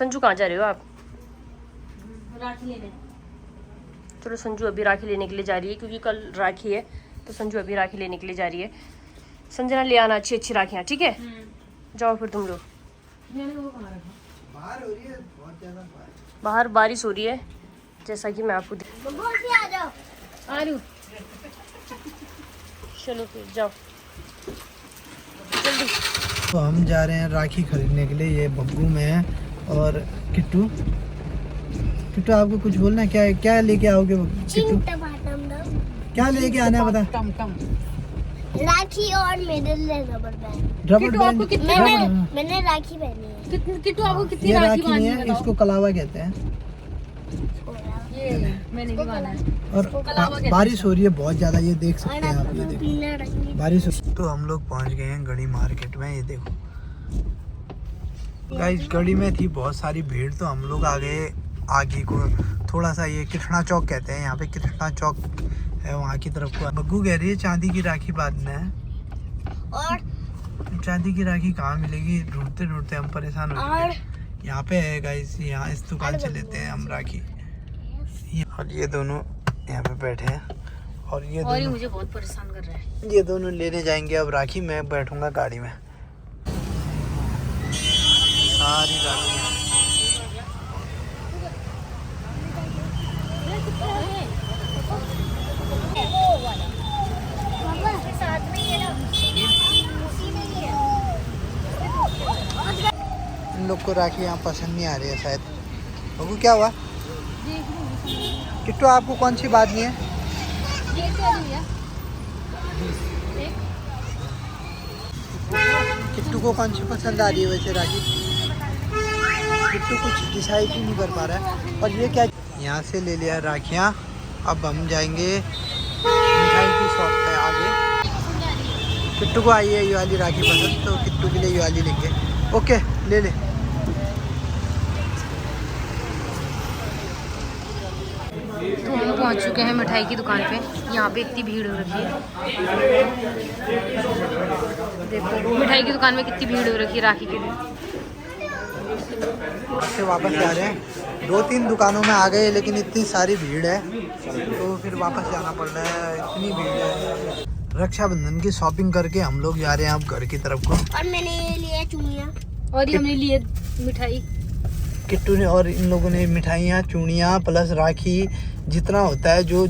संजू कहाँ जा रहे हो आप? राखी लेने। चलो संजू अभी राखी लेने के लिए जा रही है क्योंकि कल राखी है, तो संजू अभी राखी लेने के लिए जा रही है। संजना ले आना अच्छी अच्छी राखियाँ, ठीक है? जाओ फिर तुम लोग। बाहर हो रही है बहुत ज़्यादा, बाहर बारिश हो रही है जैसा कि मैं आपको आ रही हूँ। चलो फिर जाओ जल्दी। तो हम जा रहे हैं राखी खरीदने के लिए। ये बब्बू में है और किट्टू। किट्टू आपको कुछ बोलना है? क्या लेके आओगे किट्टू? क्या लेके आना है बता। राखी और मेरे लिए रबर बैंड। रबर बैंड मैंने राखी पहनी है। किट्टू आपको कितनी ये राखी राखी बांधनी नहीं है, इसको कलावा कहते हैं। ये मैंने नहीं बांधा है। और बारिश हो रही है बहुत ज़्यादा, ये देख सकते हैं आप। ये देखो बारिश तो हम लोग पहुंच गए हैं गढ़ी मार्केट में। ये देखो गाइस, गढ़ी में थी बहुत सारी भीड़, तो हम लोग आ गए आगे को। थोड़ा सा ये कृष्णा चौक कहते हैं यहाँ पे, कृष्णा चौक है वहाँ की तरफ को। बग्गू कह रही है चांदी की राखी बांधना है, और चांदी की राखी कहाँ मिलेगी? ढूंढते ढूंढते हम परेशान हो गए। यहाँ पे है गाइस, यहाँ इस दुकान से लेते हैं हम राखी। और ये दोनों यहाँ पे बैठे हैं और ये दोनों मुझे बहुत परेशान कर रहा है। ये दोनों लेने जाएंगे अब राखी। मैं बैठूंगा गाड़ी में। सारी राखियाँ इन लोग को राखी यहाँ पसंद नहीं आ रही है शायद। बबू क्या हुआ? किट्टू आपको कौन सी बांधनी है? किट्टू को कौन सी पसंद आ रही है वैसे राखी? किट्टू कुछ डिसाइड ही नहीं कर पा रहा है। और ये क्या, यहाँ से ले लिया राखियाँ। अब हम जाएंगे मिठाई की शॉप पे आगे। किट्टू को आई है ये वाली राखी पसंद, तो किट्टू के लिए ये वाली लेंगे। ओके ले ले। तो हम पहुंच चुके हैं मिठाई की दुकान पे। यहाँ पे इतनी भीड़ हो रखी है, देखो मिठाई की दुकान में कितनी भीड़ हो रखी है राखी के लिए। से वापस जा रहे हैं। 2-3 दुकानों में आ गए लेकिन इतनी सारी भीड़ है तो फिर वापस जाना पड़ रहा है, इतनी भीड़ है। रक्षाबंधन की शॉपिंग करके हम लोग जा रहे हैं अब घर की तरफ को। और मैंने ये लिया चूड़ियाँ, और ये हमने लिए मिठाई। किट्टू ने और इन लोगों ने मिठाइयाँ, चूड़ियाँ प्लस राखी, जितना होता है जो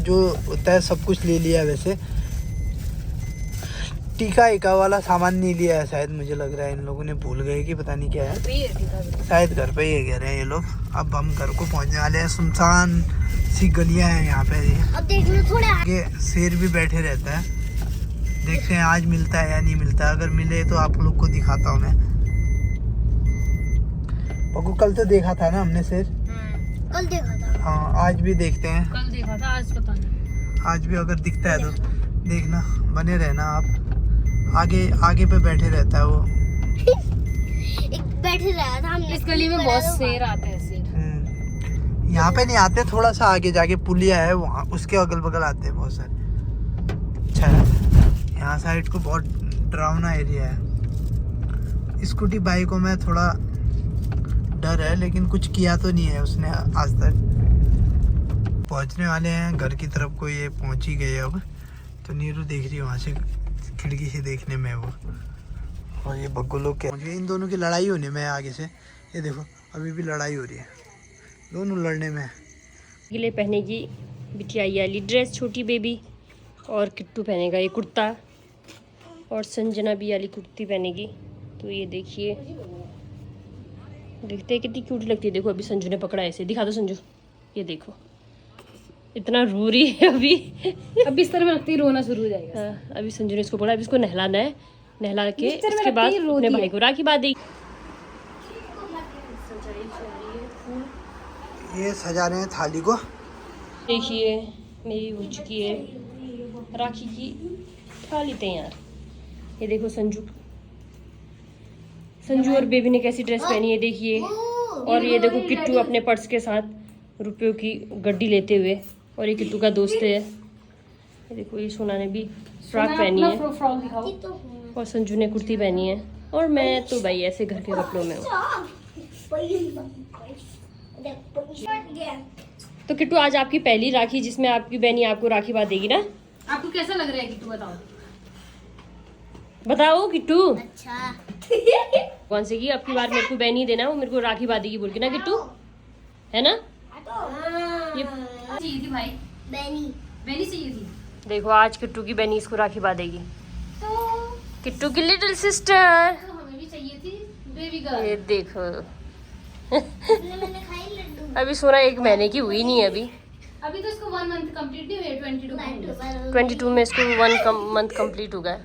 होता है सब कुछ ले लिया। वैसे टीका एका वाला सामान नहीं लिया है शायद, मुझे लग रहा है इन लोगों ने भूल गए कि पता नहीं क्या है। शायद घर पे ही कह रहे हैं ये लोग। अब हम घर को पहुंचने वाले हैं। सुनसान सी गलियां हैं यहाँ पे। अब देख लो थोड़ा आगे शेर भी बैठे रहता है, देखते हैं आज मिलता है या नहीं मिलता है। अगर मिले तो आप लोग को दिखाता हूँ मैं। पक्कू कल तो देखा था ना हमने शेर? कल देखा था। हाँ आज भी देखते हैं। कल देखा था, आज पता नहीं। आज भी अगर दिखता है तो देखना, बने रहना आप। आगे पे बैठे रहता है वो। एक बैठे रहा था हमने। इस गली में बहुत शेर आते हैं, शेर। यहाँ पे नहीं आते, थोड़ा सा आगे जाके पुलिया है वहाँ, उसके अगल बगल आते हैं बहुत सारे। अच्छा है, यहाँ साइड को बहुत डरावना एरिया है। स्कूटी बाइकों में थोड़ा डर है लेकिन कुछ किया तो नहीं है उसने आज तक। पहुँचने वाले हैं घर की तरफ को। ये पहुँच ही गए अब। तो नीरू देख रही है वहाँ से खिड़की से देखने में वो। और ये बग्गू लोग क्या, मुझे इन दोनों की लड़ाई होने में है आगे से। ये देखो अभी भी लड़ाई हो रही है, दोनों लड़ने में। के लिए पहनेगी बिटियाई वाली ड्रेस छोटी बेबी, और किट्टू पहनेगा ये कुर्ता, और संजना भी वाली कुर्ती पहनेगी। तो ये देखिए, देखते हैं कितनी क्यूट लगती है। देखो अभी संजू ने पकड़ा ऐसे, दिखा दो संजू। ये देखो इतना रो रही है अभी। अब बिस्तर में रखते ही रोना शुरू हो जाएगा। हाँ, अभी संजू ने इसको पकड़ा, अभी इसको नहलाना है। नहला के इसके बाद अपने भाई को राखी बांधेगी। ये सजा रहे हैं थाली को। देखिए मेरी हो चुकी है राखी की थाली तैयार। ये देखो संजू और बेबी ने कैसी ड्रेस पहनी है देखिए। और ये देखो किट्टू अपने पर्स के साथ रुपयों की गड्डी लेते हुए, और ये किट्टू का दोस्त है। ये देखो ये सोना ने भी फ्रॉक पहनी है, और संजू ने कुर्ती पहनी है, और मैं तो भाई ऐसे घर के कपड़ों में हूँ। तो किट्टू आज आपकी पहली राखी जिसमें आपकी बहनी आपको राखी बांधेगी ना। आपको कैसा लग रहा है किट्टू, बताओ। बताओ किट्टू। अच्छा कौन से की आपकी बार मेरे को बहनी देना, वो मेरे को राखी बांधेगी बोल के ना किट्टू, है ना। ये चाहिए थी भाई, बेनी मैंने चाहिए थी। देखो आज किट्टू की बहनी इसको राखी बांधेगी। तो किट्टू की लिटिल सिस्टर। हमें भी चाहिए थी बेबी ये गर्ल। देखो मैंने खाई लड्डू। अभी सोना 1 महीने की हुई नहीं है अभी। अभी तो इसको 1 मंथ कंप्लीट नहीं हुए, 22 22 में इसको 1 मंथ कंप्लीट हो गया।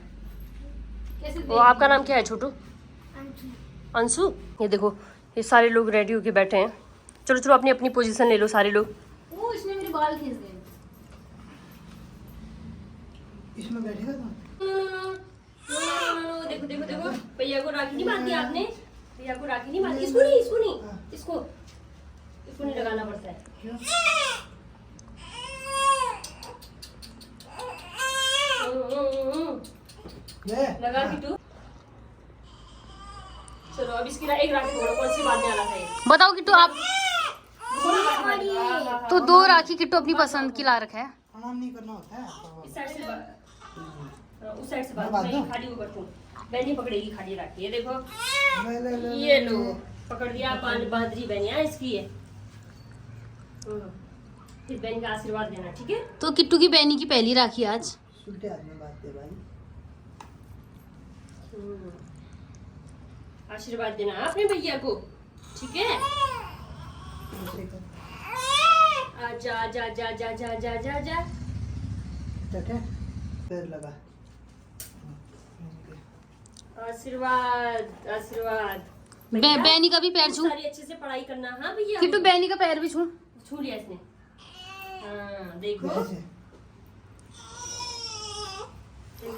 कैसे वो आपका नाम क्या है छोटू? अंशु। ये देखो ये सारे लोग रेडी होके बैठे हैं। चलो चलो अपनी अपनी पोजीशन ले लो सारे लोग। वो इसने मेरे बाल खींच दिए। इसमें बैठेगा तो देखो देखो देखो भैया को राखी नहीं बांधी आपने, भैया को राखी नहीं बांधी। इसको नहीं इसको नहीं इसको इसको नहीं लगाना पड़ता है। ले लगा किट्टू। चलो अब इसकी एक राखी बोलो कौन सी बांधने वाला था ये। बताओ किट्टू आप। हाँ, तो 2 राखी किट्टू अपनी पसंद की ला रखा है। प्रणाम नहीं करना होता है। इस साइड से उस साइड से बात मैं खाली ऊपर तू बहनी पकड़ेगी खाली राखी। ये देखो ले ये लो पकड़ दिया बांधरी बहनी है इसकी है। फिर बहन का आशीर्वाद देना ठीक है। तो किट्टू की बहनी की पहली राखी आज। उल्टे हाथ में बांधते भाई। आशीर्वाद देना अपने भैया को ठीक है। आजा आजा आजा आजा आजा आजा आजा आजा। ठीक है पैर लगा। आशीर्वाद आशीर्वाद। बहनी का भी पैर छू। सारी अच्छे से पढ़ाई करना। हाँ भैया किट्टू बहनी का पैर भी छू। छू लिया इसने। हाँ देखो ऐसे। रो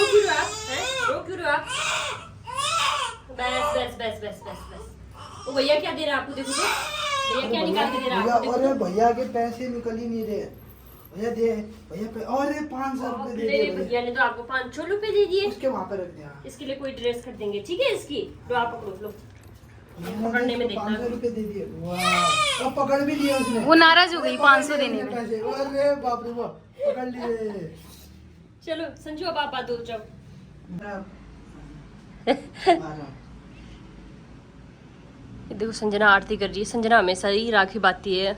क्यों रहे आप हैं? रो क्यों रहे आप? बस बस बस बस बस बस। वो भैया क्या दे रहा है आपको? देखो तो भैया क्या निकाल के दे रहा है भैया आपको? और देखो तो। भैया के पैसे निकल ही नहीं रहे। भैया दे भैया पे और 500 रुपए दे मेरे दे। भैया ने तो आपको 500 रुपए दे दिए। उसके वहाँ पे रख दिया। इसके लिए कोई ड्रेस खरीदेंगे ठीक है इसकी। लो आप पकड़ो लो पकड़ने में देखना। 500 रुपए दे दिए। वाह अब पकड़ भी लिया उसने। वो नाराज हो गई 500 देने में। पैसे। अरे बाप रे बाप पकड़ लिए। चलो संजू अब आप बात हो जाओ। ये देखो संजना आरती कर रही है। संजना हमेशा ही राखी बांधती है।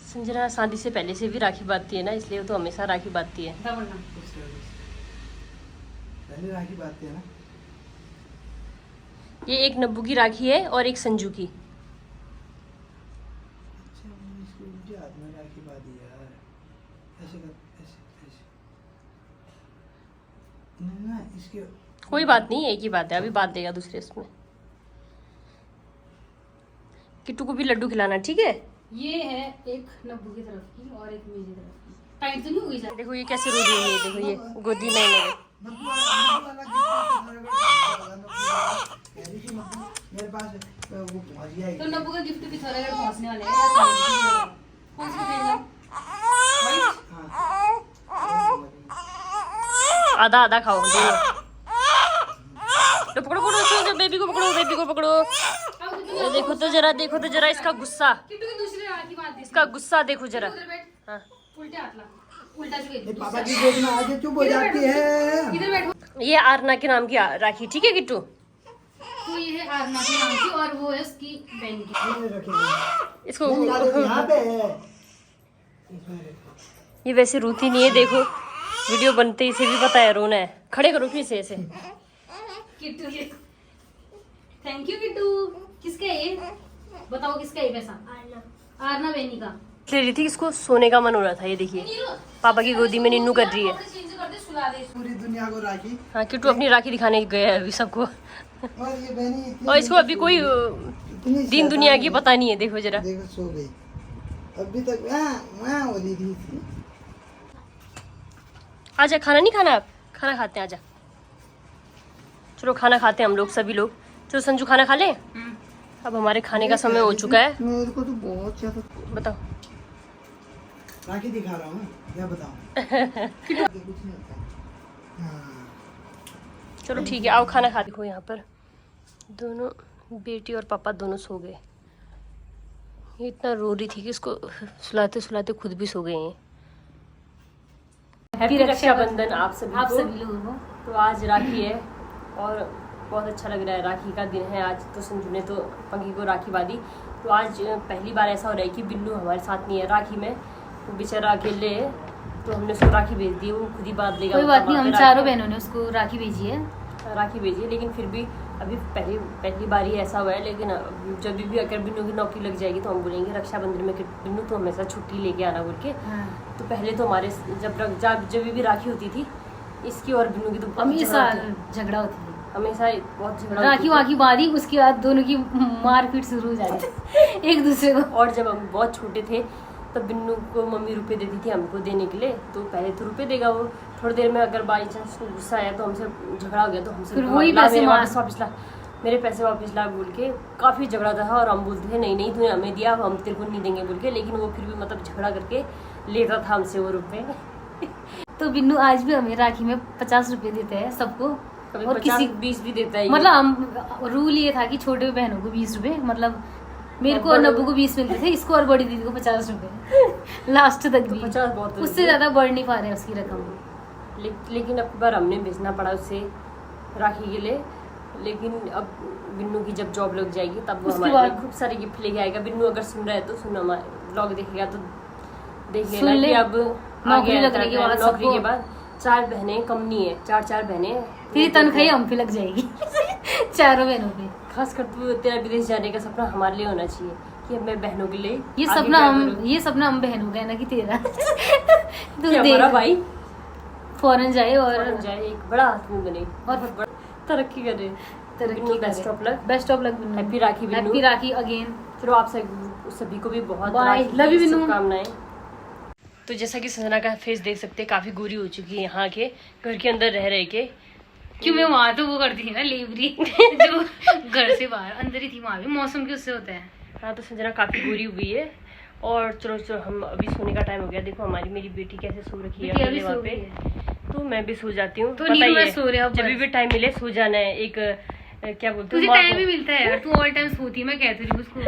संजना शादी से पहले से भी राखी बांधती है ना, इसलिए वो तो हमेशा राखी बांधती है। पहले राखी बांधते हैं ना। ये एक नब्बू की राखी है और एक संजू की। अच्छा मैंने इसको उल्टे हाथ में राखी बांधी यार। ऐसे कर ऐसे ऐसे। नहीं ना इसके कोई बात नहीं एक ही बात है, अभी बांध देगा दूसरे उसमें। किट्टू को भी लड्डू खिलाना ठीक है। ये है एक नब्बू की तरफ की और एक मेरी तरफ की। टाइट तो नहीं हुई जा। देखो ये कैसे रो रही है। देखो ये गोदी में मेरे। मेरे पास वो पहुंच गया। तो नब्बू का गिफ्ट पिथौरागढ़ पहुंचने वाले हैं। कौन सा खरीदना? आधा आधा खाओ दोनों। तो पकड़ो पकड़ो उसको, बेबी को पकड़ो बेबी को पकड़ो। ये देखो तो जरा इसका गुस्सा। किट्टू की दूसरी राखी बांध दी। इसका गुस्सा देखो जरा। उधर बैठ। हाँ उल्टे हाथ ला। उल्टा चुके। पापा की गोद में आके चुप हो जाती है। इधर बैठो। ये आरना के नाम की राखी ठीक है किट्टू। तो ये है आरना के नाम की और वो है उसकी बहन की। इसको यहाँ पे है। इसमें रखो। ये वैसे रोती नहीं है। देखो वीडियो बनते इसे भी पता है रोना है। खड़े करो फिर से ऐसे। किट्टू के थैंक यू किट्टू। किसका है ये? बताओ किसका है पैसा? आरना बहनी का। ले रही थी इसको सोने का मन हो रहा था। ये देखिए पापा की गोदी में निन्नू कर रही है। चेंज कर दे, सुला दे। पूरी दुनिया को राखी। हाँ किट्टू अपनी राखी दिखाने गया है अभी सबको। और ये बहनी इतनी और इसको अभी कोई इतनी दिन दुनिया की पता नहीं है। देखो जरा देखो सो गई अभी तक वहाँ हो रही थी। आजा खाना नहीं खाना आप? खाना खाते हैं आजा। चलो खाना खाते हैं हम लोग सभी लोग। चलो संजू खाना खा ले। अब हमारे खाने का समय हो चुका है। मेरे को तो बहुत ज्यादा बताओ राखी दिखा रहा हूँ क्या बताऊँ। कुछ नहीं होता। हाँ चलो ठीक है, आओ खाना खा। देखो यहाँ पर दोनों बेटी और पापा दोनों सो गए। ये इतना रो रही थी कि इसको सुलाते सुलाते खुद भी सो गए हैं। हैप्पी रक्षाबंधन आप सभी लोगों को। तो आज राखी है और बहुत अच्छा लग रहा है। राखी का दिन है आज। तो संजू ने तो पंखी को राखी बांधी। तो आज पहली बार ऐसा हो रहा है कि बिन्नू हमारे साथ नहीं है राखी में, वो बेचारा अकेले है। तो हमने उसको राखी भेज दी, वो खुद ही बांध लेगा। कोई बात नहीं, हम चारों बहनों ने उसको राखी भेजी है। लेकिन फिर भी अभी पहली बार ही ऐसा हुआ है। लेकिन जब भी अगर बिन्नू की नौकरी लग जाएगी तो हम बोलेंगे रक्षाबंधन में कि बिन्नू तो हमेशा छुट्टी लेके आना बोल के। तो पहले तो हमारे जब भी राखी होती थी इसकी और बिन्नू की तो हमेशा झगड़ा होती थी, हमेशा बहुत झगड़ा। राखी वाखी बांधी, उसके बाद दोनों की मारपीट शुरू हो जाती एक दूसरे को। और जब हम बहुत छोटे थे तब बिन्नू को मम्मी रुपए देती थी हमको देने के लिए। तो पहले तो रुपए देगा वो, थोड़ी देर में अगर बाई चांस गुस्सा आया तो हमसे झगड़ा हो गया तो हमसे वही पैसे वापस ला, मेरे पैसे वापस ला बोल के काफ़ी झगड़ा था। और हम बोलते थे नहीं तूने हमें दिया, हम तेरे को नहीं देंगे बोल के। लेकिन वो फिर भी मतलब झगड़ा करके लेता था हमसे वो रुपए। तो बिन्नू आज भी हमें राखी में 50 रुपए देते हैं सबको, कभी और 50-20 भी देता है। मतलब हम रूल ये था कि छोटे बहनों को 20 रुपए, मतलब मेरे को और नब्बू को 20 मिलते थे, इसको और बड़ी दीदी को 50 रुपए लास्ट तक भी। 50 बहुत, उससे ज्यादा बढ़ नहीं पा रहे उसकी रकम। लेकिन अब बार हमने भेजना पड़ा उससे राखी के लिए। लेकिन अब बिन्नू की जब जॉब लग जाएगी तब वो हमारे लिए खूब सारे गिफ्ट लेके आएगा। बिन्नू अगर सुन रहा है तो सुन, हमारे ब्लॉग देखेगा तो देख लेना कि अब नौकरी लगने के बाद नौकरी के बाद 4 बहनें कम नहीं है, 4 बहनें। फिर तनख्वाही हम पे लग जाएगी चारों बहनों पे। खास कर तू तेरा विदेश जाने का सपना हमारे लिए होना चाहिए कि अब मैं बहनों के लिए ये सपना हम बहनों का है ना कि तेरा तो हमारा भाई फॉरेन जाए और एक बड़ा आदमी बने और तरक्की करे। Best of luck. Happy rakhi again. चलो आप सभी को भी बहुत शुभकामनाएं। तो जैसा कि संजना का फेस देख सकते हैं, काफी गोरी हो चुकी है यहाँ के घर के अंदर रह के। क्यों मैं वहाँ तो वो करती थी ना लेबरी जो घर से बाहर अंदर ही थी, वहाँ भी मौसम के उससे होता है। हाँ, तो संजना काफी गोरी हुई है। और चलो हम अभी सोने का टाइम हो गया। देखो मेरी बेटी कैसे सो रखी है अकेले वहाँ पे। तो मैं भी सो जाती हूँ। तो नींद में सो रहे हो, जब भी टाइम मिले सो जाना है। एक क्या बोलते तुझे टाइम भी मिलता है यार, तू ऑल टाइम सोती है। मैं कहती हूँ उसको,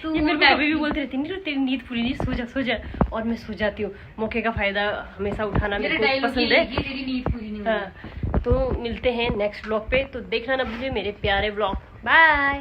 तू मेरे को भी बोलती रहती नहीं तेरी नींद पूरी नहीं, सो जा। और मैं सो जाती हूँ। मौके का फायदा हमेशा उठाना मेरे को पसंद है। तेरी नींद पूरी नहीं। हाँ, तो मिलते हैं नेक्स्ट ब्लॉग पे। तो देखना ना भूलिए मेरे प्यारे ब्लॉग। बाय।